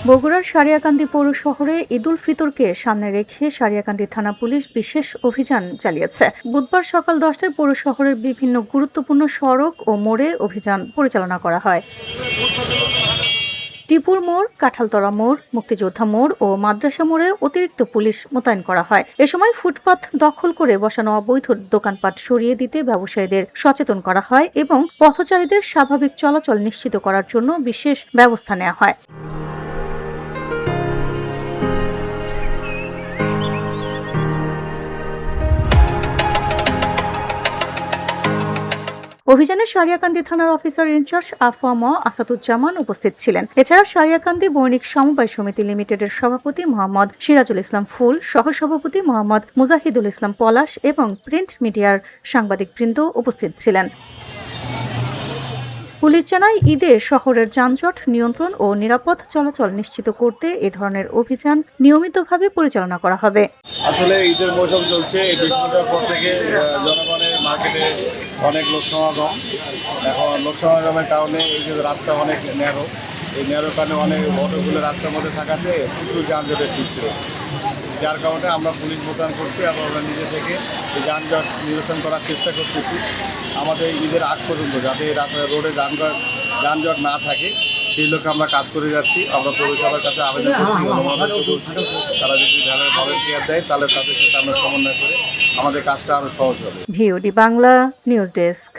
বগুড়ার সারিয়াকান্দি পৌর শহরে ঈদুল ফিতরকে সামনে রেখে সারিয়াকান্দি থানা পুলিশ বিশেষ অভিযান চালিয়েছে। বুধবার সকাল 10টায় পৌর শহরের বিভিন্ন গুরুত্বপূর্ণ সড়ক ও মোড়ে অভিযান পরিচালনা করা হয়। টিপুর মোড়, কাঁঠালতরা মোড়, মুক্তিযোদ্ধা মোড় ও মাদ্রাসা মোড়ে অতিরিক্ত পুলিশ মোতায়েন করা হয়। এ সময় ফুটপাত দখল করে বসানো অবৈধ দোকানপাট সরিয়ে দিতে ব্যবসায়ীদের সচেতন করা হয় এবং পথচারীদের স্বাভাবিক চলাচল নিশ্চিত করার জন্য বিশেষ ব্যবস্থা নেওয়া হয়। অভিযানে সারিয়াকান্দি থানার অফিসার ইনচার্জ আফম আসাদুজ্জামান উপস্থিত ছিলেন। এছাড়া সারিয়াকান্দি বণিক সমবায় সমিতি লিমিটেডের সভাপতি মোহাম্মদ সিরাজুল ইসলাম ফুল, সহসভাপতি মোহাম্মদ মুজাহিদুল ইসলাম পলাশ এবং প্রিন্ট মিডিয়ার সাংবাদিকবৃন্দ উপস্থিত ছিলেন। পুলিশ জানায়, ঈদে শহরের যানজট নিয়ন্ত্রণ ও নিরাপদ চলাচল নিশ্চিত করতে এ ধরনের অভিযান নিয়মিতভাবে পরিচালনা করা হবে। আসলে ঈদের মৌসুম চলছে, এই বৃহস্পতিবার পর থেকে জনগণের মার্কেটে অনেক লোক সমাগম। এখন লোক সমাগমের কারণে এই যে রাস্তা অনেক ন্যারো, এই ন্যারো কারণে অনেক অটোগুলো রাস্তার মধ্যে থাকাতে প্রচুর যানজটের সৃষ্টি হচ্ছে। যার কারণে আমরা পুলিশ মোতায়েন করছি এবং আমরা নিজে থেকে এই যানজট নিরসন করার চেষ্টা করতেছি। আমাদের ঈদের আগ পর্যন্ত যাতে রোডে যানজট না থাকে সেই লোকে আমরা কাজ করে যাচ্ছি। আমরা পৌরসভার কাছে আবেদন করছি, অনুমোদন বলছি, তারা যদি ভলেন্টিয়ার দেয় তাহলে তাদের সাথে আমরা সমন্বয় করে আমাদের কাজটা আরও সহজ হবে। VOD Bangla news desk.